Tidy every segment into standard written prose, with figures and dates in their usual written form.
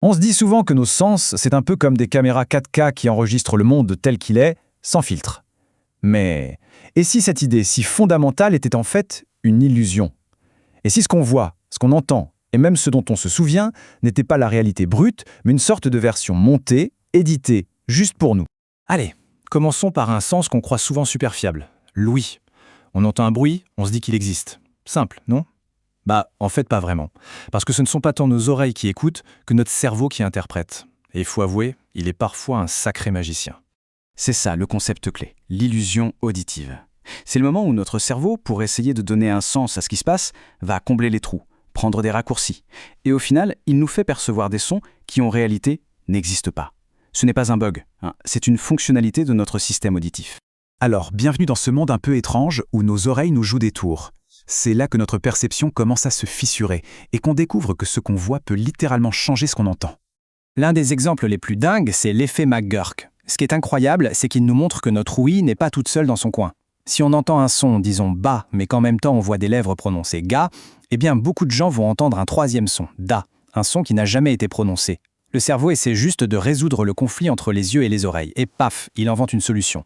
On se dit souvent que nos sens, c'est un peu comme des caméras 4K qui enregistrent le monde tel qu'il est, sans filtre. Mais, et si cette idée si fondamentale était en fait une illusion? Et si ce qu'on voit, ce qu'on entend, et même ce dont on se souvient, n'était pas la réalité brute, mais une sorte de version montée, éditée, juste pour nous? Allez, commençons par un sens qu'on croit souvent super fiable, l'ouïe. On entend un bruit, on se dit qu'il existe. Simple, non? Bah, en fait, pas vraiment. Parce que ce ne sont pas tant nos oreilles qui écoutent que notre cerveau qui interprète. Et il faut avouer, il est parfois un sacré magicien. C'est ça le concept clé, l'illusion auditive. C'est le moment où notre cerveau, pour essayer de donner un sens à ce qui se passe, va combler les trous, prendre des raccourcis. Et au final, il nous fait percevoir des sons qui en réalité n'existent pas. Ce n'est pas un bug, c'est une fonctionnalité de notre système auditif. Alors, bienvenue dans ce monde un peu étrange où nos oreilles nous jouent des tours. C'est là que notre perception commence à se fissurer et qu'on découvre que ce qu'on voit peut littéralement changer ce qu'on entend. L'un des exemples les plus dingues, c'est l'effet McGurk. Ce qui est incroyable, c'est qu'il nous montre que notre ouïe n'est pas toute seule dans son coin. Si on entend un son, disons bas, mais qu'en même temps on voit des lèvres prononcer ga, eh bien beaucoup de gens vont entendre un troisième son, da, un son qui n'a jamais été prononcé. Le cerveau essaie juste de résoudre le conflit entre les yeux et les oreilles, et paf, il invente une solution.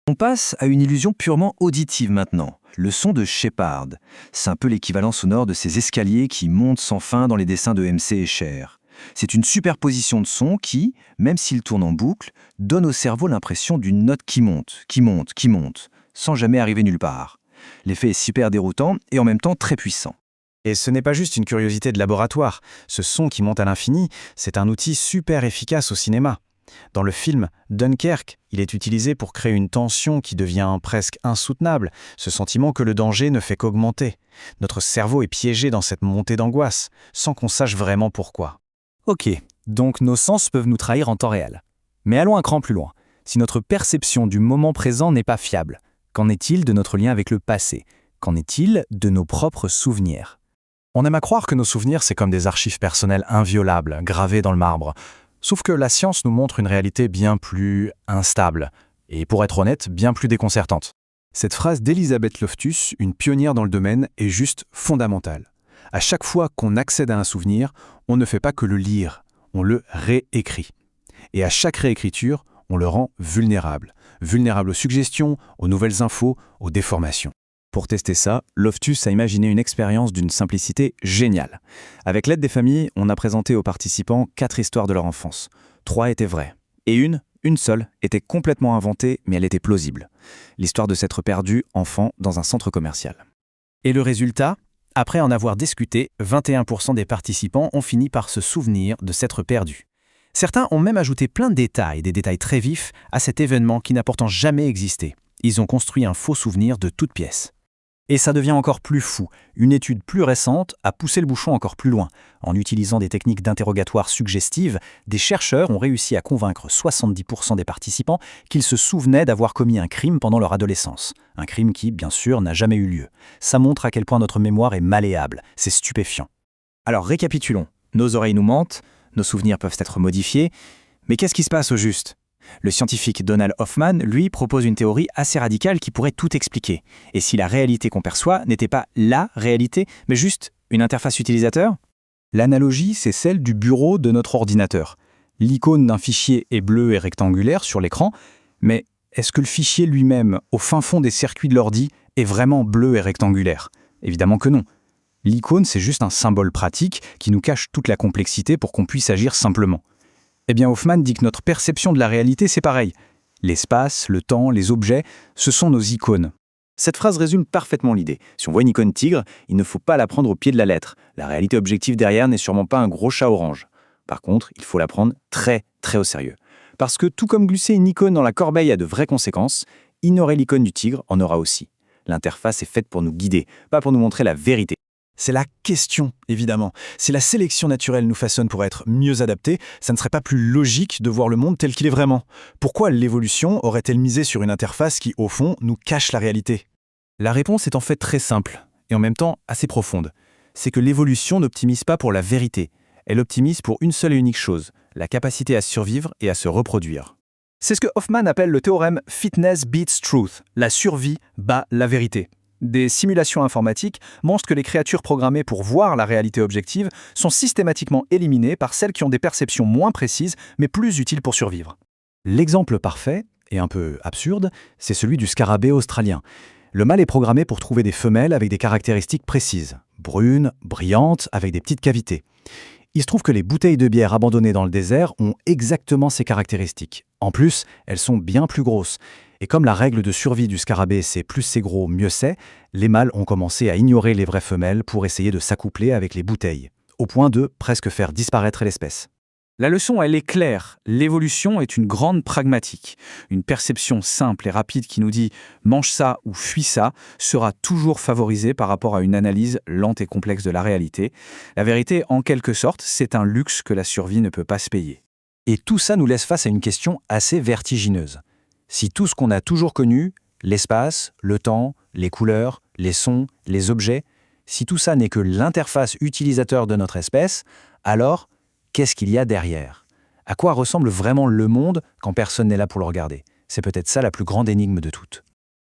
On passe à une illusion purement auditive maintenant, le son de Shepard. C'est un peu l'équivalent sonore de ces escaliers qui montent sans fin dans les dessins de MC et Cher. C'est une superposition de sons qui, même s'ils tournent en boucle, donne au cerveau l'impression d'une note qui monte, sans jamais arriver nulle part. L'effet est super déroutant et en même temps très puissant. Et ce n'est pas juste une curiosité de laboratoire. Ce son qui monte à l'infini, c'est un outil super efficace au cinéma. Dans le film Dunkerque, il est utilisé pour créer une tension qui devient presque insoutenable, ce sentiment que le danger ne fait qu'augmenter. Notre cerveau est piégé dans cette montée d'angoisse, sans qu'on sache vraiment pourquoi. Ok, donc nos sens peuvent nous trahir en temps réel. Mais allons un cran plus loin. Si notre perception du moment présent n'est pas fiable, qu'en est-il de notre lien avec le passé? Qu'en est-il de nos propres souvenirs? On aime à croire que nos souvenirs, c'est comme des archives personnelles inviolables, gravées dans le marbre. Sauf que la science nous montre une réalité bien plus instable, et pour être honnête, bien plus déconcertante. Cette phrase d'Elisabeth Loftus, une pionnière dans le domaine, est juste fondamentale. À chaque fois qu'on accède à un souvenir, on ne fait pas que le lire, on le réécrit. Et à chaque réécriture, on le rend vulnérable. Vulnérable aux suggestions, aux nouvelles infos, aux déformations. Pour tester ça, Loftus a imaginé une expérience d'une simplicité géniale. Avec l'aide des familles, on a présenté aux participants 4 histoires de leur enfance. 3 étaient vraies. Et une seule, était complètement inventée, mais elle était plausible. L'histoire de s'être perdu, enfant, dans un centre commercial. Et le résultat? Après en avoir discuté, 21% des participants ont fini par se souvenir de s'être perdus. Certains ont même ajouté plein de détails, des détails très vifs, à cet événement qui n'a pourtant jamais existé. Ils ont construit un faux souvenir de toutes pièces. Et ça devient encore plus fou. Une étude plus récente a poussé le bouchon encore plus loin. En utilisant des techniques d'interrogatoire suggestives, des chercheurs ont réussi à convaincre 70% des participants qu'ils se souvenaient d'avoir commis un crime pendant leur adolescence. Un crime qui, bien sûr, n'a jamais eu lieu. Ça montre à quel point notre mémoire est malléable. C'est stupéfiant. Alors récapitulons. Nos oreilles nous mentent, nos souvenirs peuvent être modifiés. Mais qu'est-ce qui se passe au juste ? Le scientifique Donald Hoffman, lui, propose une théorie assez radicale qui pourrait tout expliquer. Et si la réalité qu'on perçoit n'était pas la réalité, mais juste une interface utilisateur? L'analogie, c'est celle du bureau de notre ordinateur. L'icône d'un fichier est bleue et rectangulaire sur l'écran, mais est-ce que le fichier lui-même, au fin fond des circuits de l'ordi, est vraiment bleu et rectangulaire? Évidemment que non. L'icône, c'est juste un symbole pratique qui nous cache toute la complexité pour qu'on puisse agir simplement. Eh bien, Hoffman dit que notre perception de la réalité, c'est pareil. L'espace, le temps, les objets, ce sont nos icônes. Cette phrase résume parfaitement l'idée. Si on voit une icône tigre, il ne faut pas la prendre au pied de la lettre. La réalité objective derrière n'est sûrement pas un gros chat orange. Par contre, il faut la prendre très, très au sérieux. Parce que tout comme glisser une icône dans la corbeille a de vraies conséquences, ignorer l'icône du tigre en aura aussi. L'interface est faite pour nous guider, pas pour nous montrer la vérité. C'est la question, évidemment. Si la sélection naturelle nous façonne pour être mieux adaptés, ça ne serait pas plus logique de voir le monde tel qu'il est vraiment. Pourquoi l'évolution aurait-elle misé sur une interface qui, au fond, nous cache la réalité? La réponse est en fait très simple, et en même temps assez profonde. C'est que l'évolution n'optimise pas pour la vérité. Elle optimise pour une seule et unique chose, la capacité à survivre et à se reproduire. C'est ce que Hoffman appelle le théorème Fitness beats truth, la survie bat la vérité. Des simulations informatiques montrent que les créatures programmées pour voir la réalité objective sont systématiquement éliminées par celles qui ont des perceptions moins précises mais plus utiles pour survivre. L'exemple parfait, et un peu absurde, c'est celui du scarabée australien. Le mâle est programmé pour trouver des femelles avec des caractéristiques précises, brunes, brillantes, avec des petites cavités. Il se trouve que les bouteilles de bière abandonnées dans le désert ont exactement ces caractéristiques. En plus, elles sont bien plus grosses. Et comme la règle de survie du scarabée, c'est plus c'est gros, mieux c'est, les mâles ont commencé à ignorer les vraies femelles pour essayer de s'accoupler avec les bouteilles, au point de presque faire disparaître l'espèce. La leçon, elle est claire. L'évolution est une grande pragmatique. Une perception simple et rapide qui nous dit « mange ça » ou « fuis ça » sera toujours favorisée par rapport à une analyse lente et complexe de la réalité. La vérité, en quelque sorte, c'est un luxe que la survie ne peut pas se payer. Et tout ça nous laisse face à une question assez vertigineuse. Si tout ce qu'on a toujours connu, l'espace, le temps, les couleurs, les sons, les objets, si tout ça n'est que l'interface utilisateur de notre espèce, alors qu'est-ce qu'il y a derrière? À quoi ressemble vraiment le monde quand personne n'est là pour le regarder? C'est peut-être ça la plus grande énigme de toutes.